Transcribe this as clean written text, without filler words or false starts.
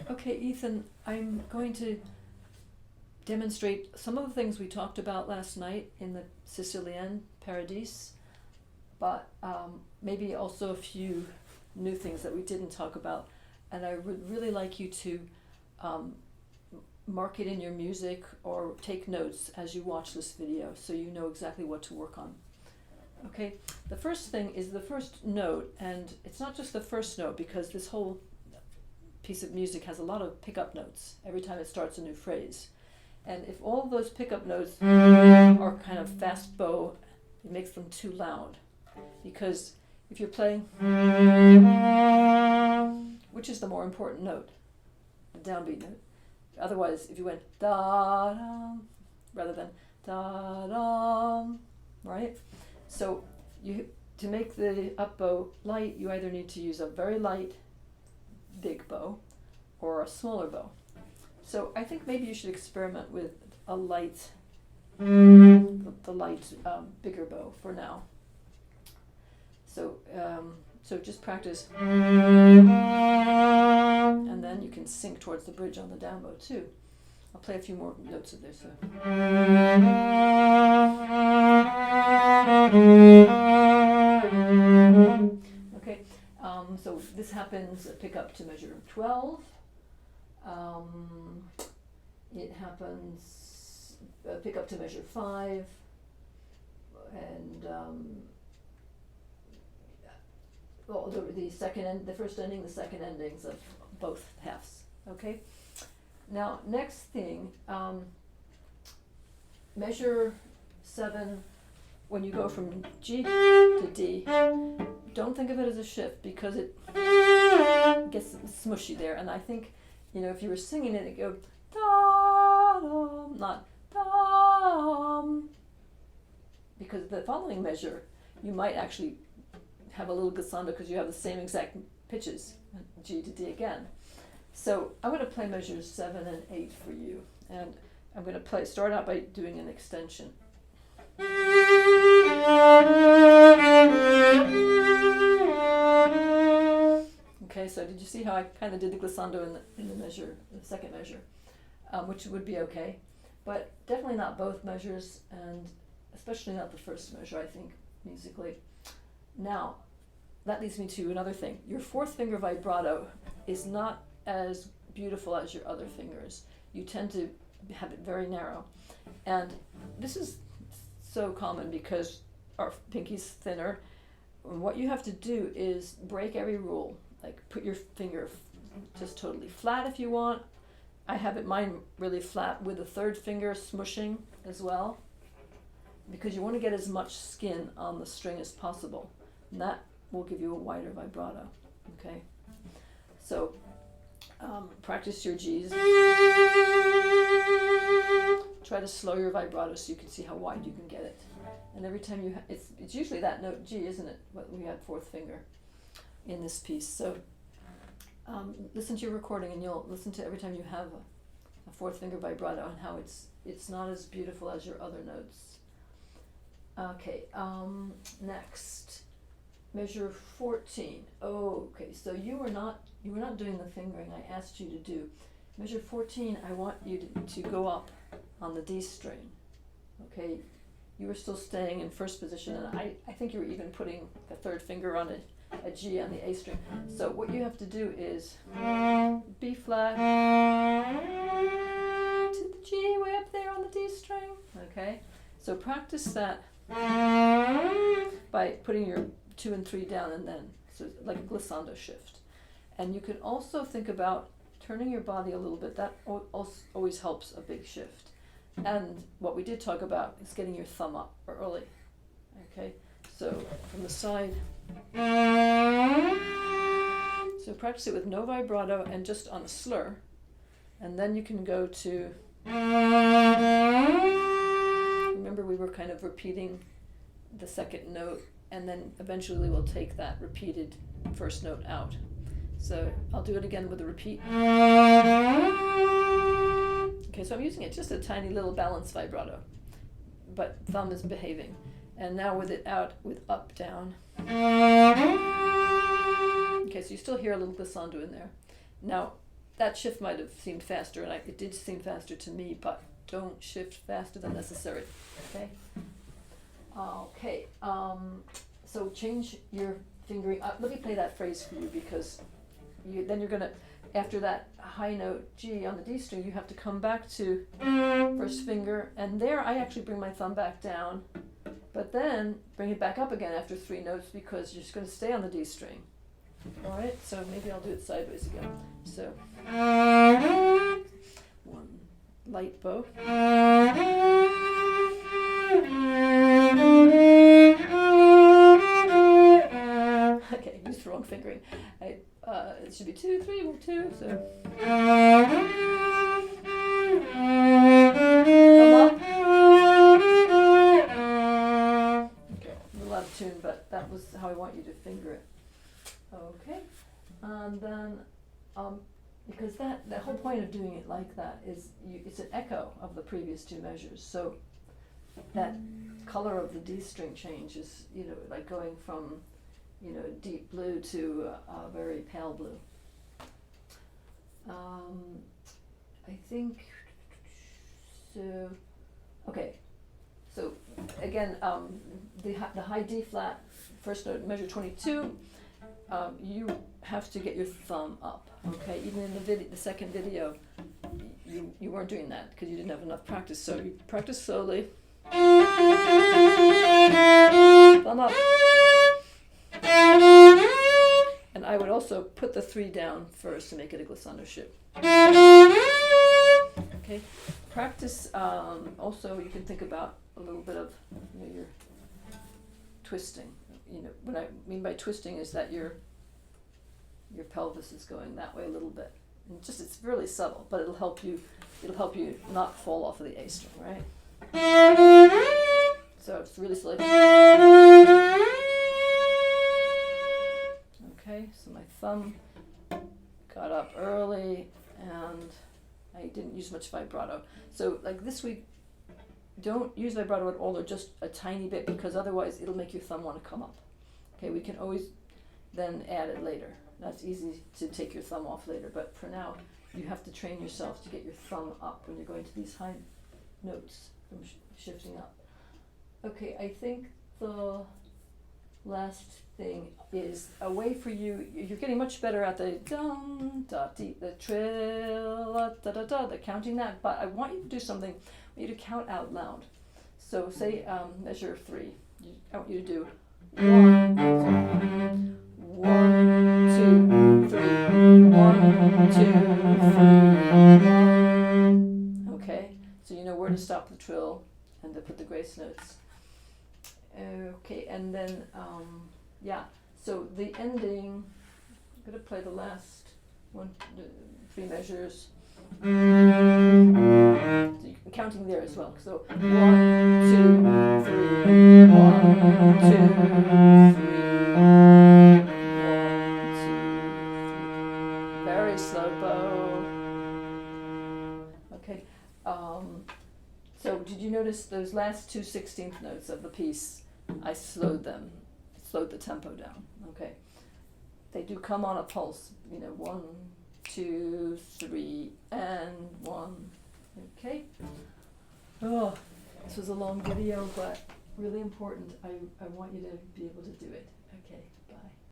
Okay, Ethan, I'm going to demonstrate some of the things we talked about last night in the Sicilienne Paradis, but maybe also a few new things that we didn't talk about. And I would really like you to mark it in your music or take notes as you watch this video so you know exactly what to work on. Okay, the first thing is the first note, and it's not just the first note because this whole piece of music has a lot of pickup notes every time it starts a new phrase. And if all of those pickup notes are kind of fast bow, it makes them too loud. Because if you're playing, which is the more important note, the downbeat note. Otherwise, if you went da-dum rather than da-dum, right? So to make the up bow light, you either need to use a very light big bow or a smaller bow. So I think maybe you should experiment with a light, the light bigger bow for now. So just practice, and then you can sink towards the bridge on the down bow too. I'll play a few more notes of this. Okay, so this happens pick up to measure 12. It happens pick up to measure 5, and the second end, the first ending, the second endings of both halves. Okay. Now, next thing, measure 7. When you go from G to D, don't think of it as a shift because it gets smushy there. And I think, if you were singing it, it'd go da-dum, not dum. Because the following measure, you might actually have a little glissando because you have the same exact pitches, G to D again. So I'm going to play measures 7 and 8 for you. And I'm going to start out by doing an extension. Okay, so did you see how I kind of did the glissando in the measure, the second measure, which would be okay, but definitely not both measures, and especially not the first measure, I think, musically. Now, that leads me to another thing. Your fourth finger vibrato is not as beautiful as your other fingers. You tend to have it very narrow, and this is so common because our pinky's thinner. And what you have to do is break every rule. Like put your finger just totally flat if you want. I have mine really flat with the third finger smushing as well, because you want to get as much skin on the string as possible, and that will give you a wider vibrato. Okay, so practice your G's. Try to slow your vibrato so you can see how wide you can get it. And every time it's usually that note G, isn't it? What we had fourth finger in this piece. So listen to your recording, and you'll listen to every time you have a fourth finger vibrato and how it's not as beautiful as your other notes. Okay, next, measure 14. Okay, so you were not doing the fingering I asked you to do. Measure 14, I want you to go up on the D string. Okay, you were still staying in first position, and I think you were even putting the third finger on a G on the A string. So what you have to do is B flat to the G way up there on the D string. Okay, so practice that by putting your 2 and 3 down, and then so like a glissando shift. And you can also think about turning your body a little bit. That always helps a big shift. And what we did talk about is getting your thumb up early. Okay, so from the side. So practice it with no vibrato and just on a slur. And then you can go to, remember we were kind of repeating the second note, and then eventually we'll take that repeated first note out. So I'll do it again with a repeat. Okay, so I'm using it just a tiny little balanced vibrato, but thumb is behaving. And now with it out with up, down. Okay, so you still hear a little glissando in there. Now, that shift might have seemed faster, and it did seem faster to me, but don't shift faster than necessary, okay? Okay, so change your fingering. Let me play that phrase for you, because then you're gonna, after that high note G on the D string, you have to come back to first finger, and there I actually bring my thumb back down, but then bring it back up again after 3 notes, because you're just gonna stay on the D string. All right, so maybe I'll do it sideways again. So, one light bow. Okay, used the wrong fingering. It should be 2, 3, 1, 2. So, come up. Okay, a little out of tune, but that was how I want you to finger it. Okay, and then because the whole point of doing it like that is it's an echo of the previous 2 measures. So that color of the D string change is, like going from, deep blue to a very pale blue. I think so. Okay, so again, the high D flat, first note, measure 22. You have to get your thumb up, okay? Even in the second video, you weren't doing that because you didn't have enough practice. So you practice slowly. Thumb up. And I would also put the 3 down first to make it a glissando shift. Okay. Practice. Also, you can think about a little bit of your twisting. What I mean by twisting is that your pelvis is going that way a little bit. And it's really subtle, but it'll help you not fall off of the A string, right? So it's really slow. Okay, so my thumb got up early and I didn't use much vibrato. So like this week, don't use vibrato at all, or just a tiny bit, because otherwise it'll make your thumb want to come up. Okay, we can always then add it later. That's easy to take your thumb off later, but for now, you have to train yourself to get your thumb up when you're going to these high notes from shifting up. Okay, I think the last thing is a way for you. You're getting much better at the dum da dee, the trill da da da, the counting that. But I want you to do something. I want you to count out loud. So say measure 3. I want you to do 1, 2, 3, 1, 2, 3. Okay, so you know where to stop the trill and to put the grace notes. Okay, and then, so the ending, I'm going to play the last 3 measures. So you're counting there as well. So 1, 2, 3, 1, 2, 3, 1, 2, 3. Very slow bow. Okay. So did you notice those last 2 16th notes of the piece? I slowed the tempo down, okay? They do come on a pulse, 1, 2, 3, and 1, okay? Oh, this was a long video, but really important. I want you to be able to do it, okay?